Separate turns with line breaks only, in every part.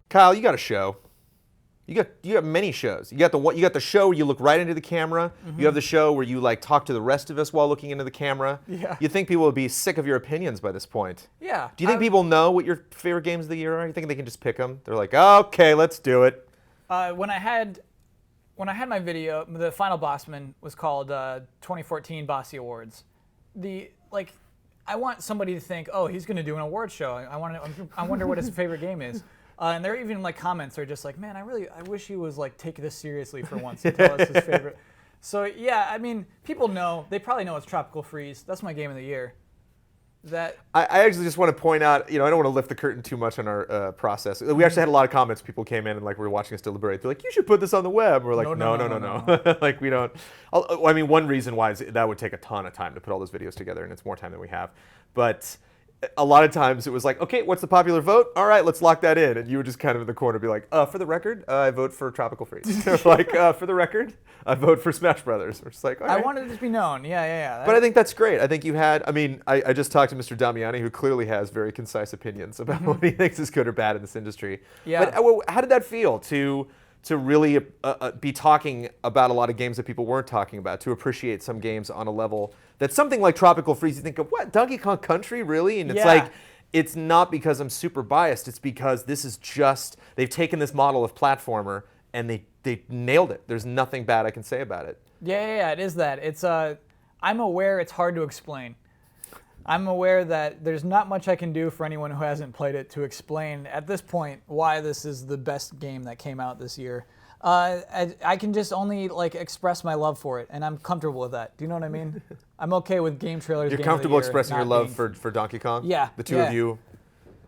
Kyle, you got a show. You got many shows. You got the show where you look right into the camera. You have the show where you like talk to the rest of us while looking into the camera.
Yeah.
You think people would be sick of your opinions by this point?
Yeah.
Do you think people know what your favorite games of the year are? You think they can just pick them? They're like, okay, let's do it.
When I had my video, the final Bosman was called 2014 Bossy Awards. I want somebody to think, oh, he's going to do an award show. I wonder what his favorite game is. And there are even like comments are just like, man, I wish he was like take this seriously for once and tell us his favorite. So yeah, I mean, people know. They probably know it's Tropical Freeze. That's my game of the year.
I actually just want to point out, I don't want to lift the curtain too much on our process. We actually had a lot of comments. People came in and like we were watching us deliberate. They're like, you should put this on the web. We're like, no. Like we don't. I mean, one reason why is that would take a ton of time to put all those videos together, and it's more time than we have. But a lot of times it was like, okay, what's the popular vote? All right, let's lock that in. And you would just kind of in the corner be like, for the record, I vote for Tropical Freeze. Like, for the record, I vote for Smash Brothers. We're just like, all right.
I wanted it to be known. Yeah.
But I think that's great. I think you had, I just talked to Mr. Damiani, who clearly has very concise opinions about what he thinks is good or bad in this industry.
Yeah.
But how did that feel to really be talking about a lot of games that people weren't talking about, to appreciate some games on a level that's something like Tropical Freeze? You think of, what, Donkey Kong Country, really? And it's like, it's not because I'm super biased. It's because this is just, they've taken this model of platformer and they nailed it. There's nothing bad I can say about it.
Yeah, it is that. It's I'm aware it's hard to explain. I'm aware that there's not much I can do for anyone who hasn't played it to explain at this point why this is the best game that came out this year. I can just only like express my love for it, and I'm comfortable with that. Do you know what I mean? I'm okay with GameTrailers.
You're comfortable expressing your love for Donkey Kong?
Yeah.
The two of you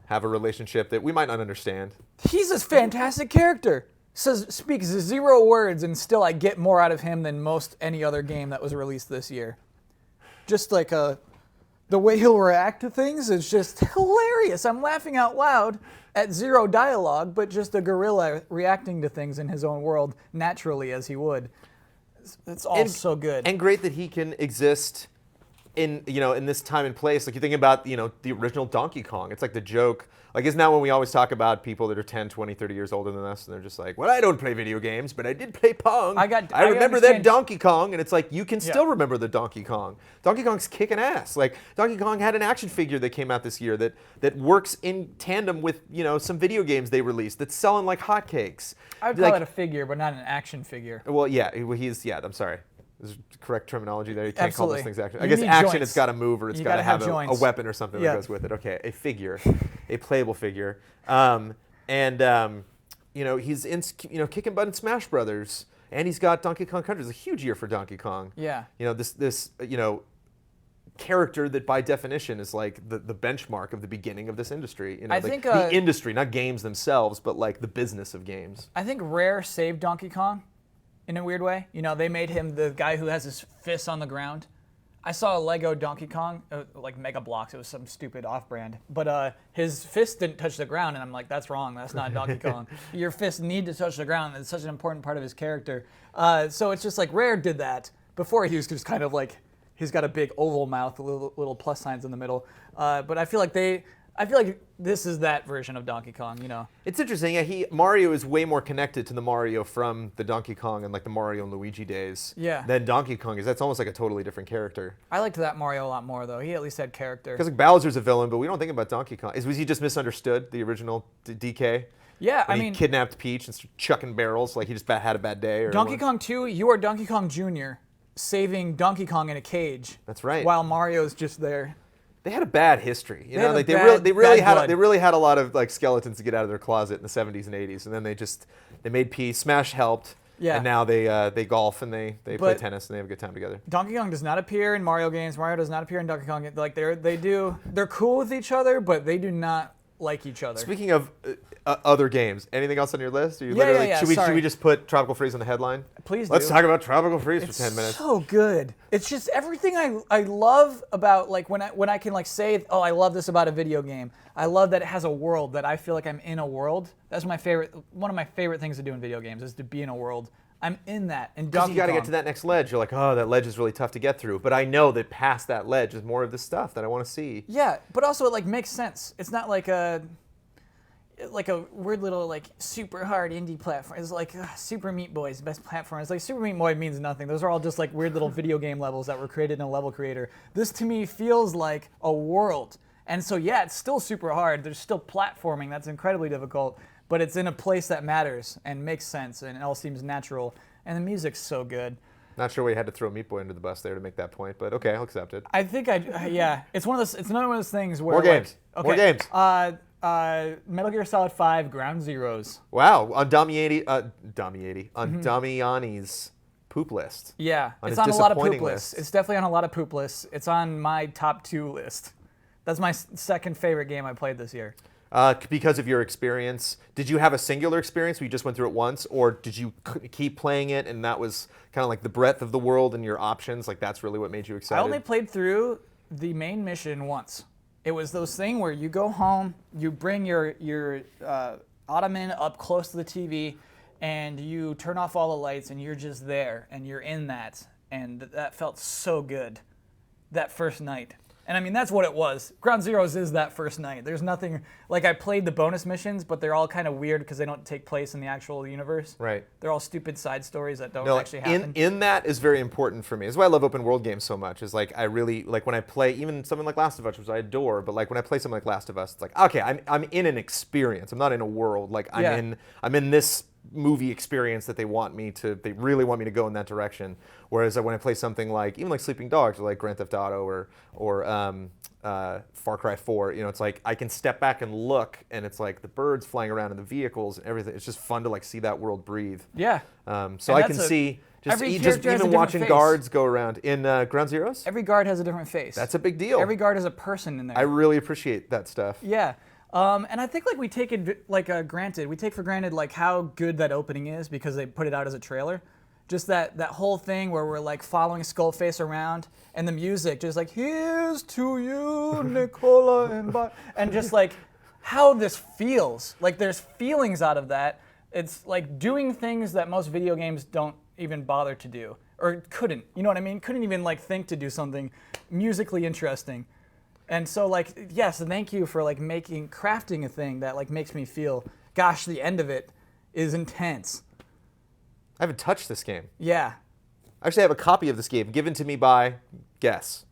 have a relationship that we might not understand.
He's a fantastic character. Speaks 0 words, and still I get more out of him than most any other game that was released this year. Just like the way he'll react to things is just hilarious. I'm laughing out loud at 0 dialogue, but just a gorilla reacting to things in his own world naturally as he would. It's all so good.
And great that he can exist in this time and place. Like you think about the original Donkey Kong. It's like the joke. Like isn't that when we always talk about people that are 10, 20, 30 years older than us, and they're just like, well, I don't play video games, but I did play Pong. I remember that Donkey Kong, and it's like you can still remember the Donkey Kong. Donkey Kong's kicking ass. Like Donkey Kong had an action figure that came out this year that works in tandem with some video games they released that's selling like hotcakes.
I would call it a figure, but not an action figure.
Well, I'm sorry. Is the correct terminology there? You can't call those things action. I guess
need
action,
joints.
It's got to move or it's got to have a weapon or something that goes with it. Okay, a figure, a playable figure. He's in kicking butt in Smash Brothers, and he's got Donkey Kong Country. It's a huge year for Donkey Kong.
Yeah.
This character that by definition is like the benchmark of the beginning of this industry.
I think
the industry, not games themselves, but like the business of games.
I think Rare saved Donkey Kong. In a weird way. They made him the guy who has his fists on the ground. I saw a Lego Donkey Kong, like Mega Bloks. It was some stupid off-brand. But his fists didn't touch the ground, and I'm like, that's wrong. That's not Donkey Kong. Your fists need to touch the ground. It's such an important part of his character. So it's just like Rare did that. Before he was just kind of like, he's got a big oval mouth, little plus signs in the middle. But I feel like this is that version of Donkey Kong,
It's interesting. Yeah, Mario is way more connected to the Mario from the Donkey Kong and like the Mario and Luigi days than Donkey Kong is. That's almost like a totally different character.
I liked that Mario a lot more, though. He at least had character.
Because like Bowser's a villain, but we don't think about Donkey Kong. Was he just misunderstood, the original DK?
Yeah,
when he kidnapped Peach and started chucking barrels, like he just had a bad day? Or
Donkey Kong 2, you are Donkey Kong Jr. saving Donkey Kong in a cage.
That's right.
While Mario's just there.
They had a bad history, they really had a lot of like skeletons to get out of their closet in the 70s and 80s, and then they made peace. Smash helped, and now they golf and they play tennis and they have a good time together.
Donkey Kong does not appear in Mario games. Mario does not appear in Donkey Kong. Like they're cool with each other, but they do not like each other.
Speaking of other games, anything else on your list? Should we just put Tropical Freeze on the headline?
Please do.
Let's talk about Tropical Freeze for 10 minutes.
It's so good. It's just everything I love about like when I can like say, oh, I love this about a video game. I love that it has a world, that I feel like I'm in a world. That's one of my favorite things to do in video games is to be in a world. I'm in that. And
because you got to get to that next ledge. You're like, oh, that ledge is really tough to get through. But I know that past that ledge is more of the stuff that I want to see.
Yeah, but also it like makes sense. It's not like like a weird little like super hard indie platform. It's like Super Meat Boy is the best platform. It's like Super Meat Boy means nothing. Those are all just like weird little video game levels that were created in a level creator. This to me feels like a world. And so yeah, it's still super hard. There's still platforming that's incredibly difficult, but it's in a place that matters and makes sense and it all seems natural. And the music's so good.
Not sure we had to throw Meat Boy under the bus there to make that point, but okay, I'll accept it.
I think yeah. It's one of those. It's another one of those things where
More games.
Like,
More games.
Metal Gear Solid 5 Ground Zeroes.
Wow, on Damiani's poop list.
Yeah,
on
it's
his
on a lot of poop
disappointing
lists.
list.
It's definitely on a lot of poop lists. It's on my top 2 list. That's my second favorite game I played this year.
Because of your experience, did you have a singular experience where you just went through it once, or did you keep playing it and that was kind of like the breadth of the world and your options? Like that's really what made you excited?
I only played through the main mission once. It was those thing where you go home, you bring your ottoman up close to the TV, and you turn off all the lights, and you're just there, and you're in that, and that felt so good, that first night. And I mean, that's what it was. Ground Zeroes is that first night. There's nothing, like I played the bonus missions, but they're all kind of weird because they don't take place in the actual universe.
Right.
They're all stupid side stories that don't
No,
actually happen.
in that is very important for me. That's why I love open world games so much. Is like I really like when I play even something like Last of Us, which I adore. But like when I play something like Last of Us, it's like okay, I'm in an experience. I'm not in a world. Like I'm in this movie experience that they really want me to go in that direction. Whereas when I play something like even like Sleeping Dogs or like Grand Theft Auto or Far Cry 4, you know, it's like I can step back and look, and it's like the birds flying around in the vehicles and everything. It's just fun to like see that world breathe.
Yeah.
So I can see just even
watching
watching guards go around in Ground Zeroes.
Every guard has a different face.
That's a big deal.
Every guard is a person in there.
I really appreciate that stuff.
Yeah. And I think like we take it we take for granted like how good that opening is because they put it out as a trailer. Just that whole thing where we're like following Skullface around and the music just like here's to you, Nicola and just like how this feels. Like there's feelings out of that. It's like doing things that most video games don't even bother to do or couldn't. You know what I mean? Couldn't even like think to do something musically interesting. And so, like, yes, thank you for like crafting a thing that like makes me feel, gosh, the end of it is intense.
I haven't touched this game.
Yeah.
I actually have a copy of this game given to me by, guess.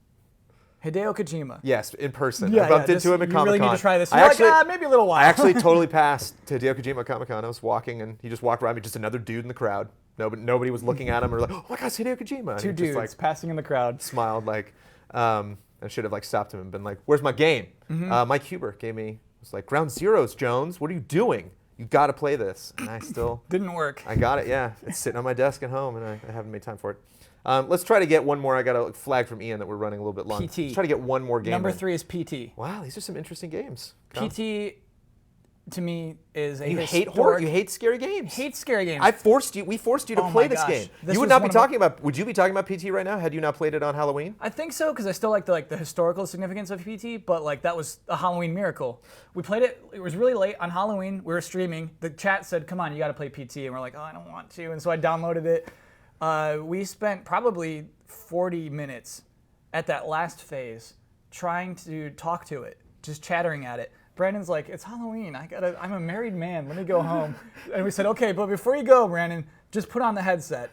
Hideo Kojima.
Yes, in person.
Yeah,
I bumped into him at Comic-Con.
You really need to try this. You're like, maybe a little while.
I actually totally passed to Hideo Kojima at Comic-Con. I was walking, and he just walked around me, just another dude in the crowd. Nobody was looking at him or like, oh my God, it's Hideo Kojima. And
Two dudes
just, like,
passing in the crowd.
Smiled like, I should have like stopped him and been like, where's my game? Mike Huber was like, Ground Zeroes, Jones, what are you doing? You got to play this. And I still...
Didn't work.
I got it, yeah. It's sitting on my desk at home, and I haven't made time for it. Let's try to get one more. I got a flag from Ian that we're running a little bit long.
PT.
Let's try to get one more game.
Number 3 is PT.
Wow, these are some interesting games.
PT, to me, is a
You
historic...
hate horror? You hate scary games?
Hate scary games.
We forced you to
Oh
play
my
this
gosh.
game.
This
You would
was
not be
one of
talking about... Would you be talking about PT right now had you not played it on Halloween?
I think so, because I still like the historical significance of PT, but like that was a Halloween miracle. We played it, it was really late on Halloween, we were streaming, the chat said, come on, you gotta play PT, and we're like, oh, I don't want to, and so I downloaded it. We spent probably 40 minutes at that last phase trying to talk to it, just chattering at it. Brandon's like, it's Halloween, I'm a married man, let me go home. And we said, okay, but before you go, Brandon, just put on the headset.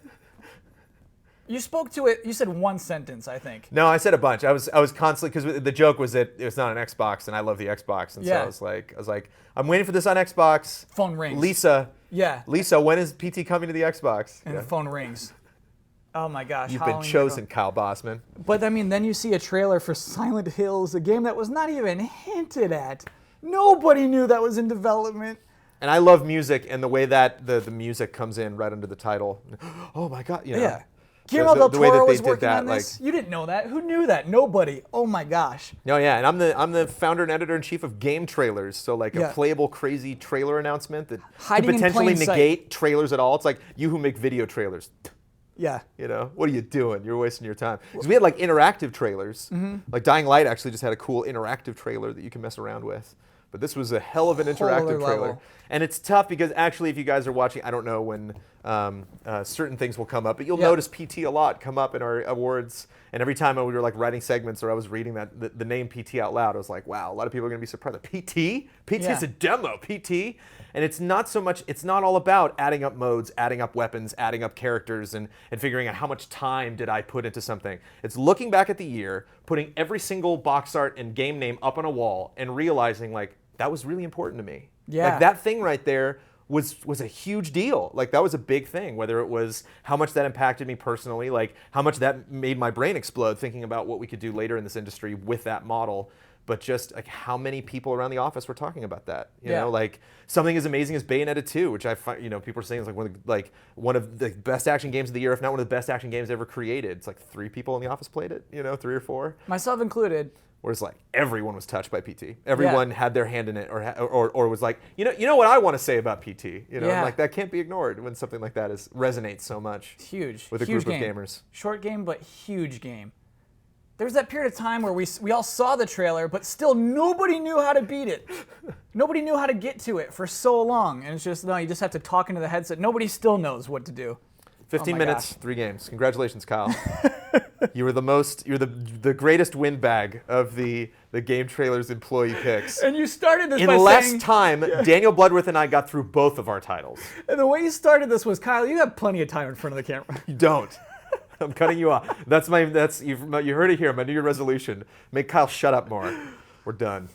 You spoke to it, you said one sentence, I think.
No, I said a bunch. I was constantly, because the joke was that it was not an Xbox, and I love the Xbox, and so I was like, I'm waiting for this on Xbox.
Phone rings.
Lisa.
Yeah.
Lisa, when is PT coming to the Xbox?
And the phone rings. Oh my gosh.
You've been chosen, Kyle Bosman.
But I mean, then you see a trailer for Silent Hills, a game that was not even hinted at. Nobody knew that was in development.
And I love music and the way that the music comes in right under the title. Oh my God, you know.
Yeah. Guillermo del Toro was working
that,
on this. You didn't know that. Who knew that? Nobody. Oh my gosh.
No, yeah, and I'm the founder and editor in chief of GameTrailers. So like a playable, crazy trailer announcement that could potentially negate trailers at all. It's like you who make video trailers.
Yeah.
You know, what are you doing? You're wasting your time. Because we had like interactive trailers. Like Dying Light actually just had a cool interactive trailer that you can mess around with. But this was a hell of an interactive trailer. And it's tough because actually if you guys are watching, I don't know when certain things will come up, but you'll notice PT a lot come up in our awards And every time we were like writing segments or I was reading the name PT out loud, I was like, wow, a lot of people are going to be surprised. PT? PT is a demo, PT? And it's not so much, it's not all about adding up modes, adding up weapons, adding up characters, and figuring out how much time did I put into something. It's looking back at the year, putting every single box art and game name up on a wall, and realizing, like, that was really important to me.
Yeah.
Like, that thing right there was a huge deal. Like, that was a big thing, whether it was how much that impacted me personally, like how much that made my brain explode thinking about what we could do later in this industry with that model. But just like how many people around the office were talking about that, you know, like something as amazing as Bayonetta 2, which I find, you know, people are saying is like one of the best action games of the year, if not one of the best action games ever created. It's like 3 people in the office played it, you know, 3 or 4,
myself included.
Whereas like everyone was touched by PT, everyone had their hand in it, or was like, you know what I want to say about PT, you know, and like that can't be ignored when something like that resonates so much.
It's huge
with a
huge
group
game.
of gamers.
Short game, but huge game. There was that period of time where we all saw the trailer, but still nobody knew how to beat it. Nobody knew how to get to it for so long. And it's just, no, you just have to talk into the headset. Nobody still knows what to do.
15 minutes, 3 games. Congratulations, Kyle. You were you're the greatest windbag of the GameTrailers employee picks.
And you started this
in
by
less
saying,
time, Daniel Bloodworth and I got through both of our titles.
And the way you started this was, Kyle, you have plenty of time in front of the camera.
You don't. I'm cutting you off. You heard it here. My New Year resolution: make Kyle shut up more. We're done.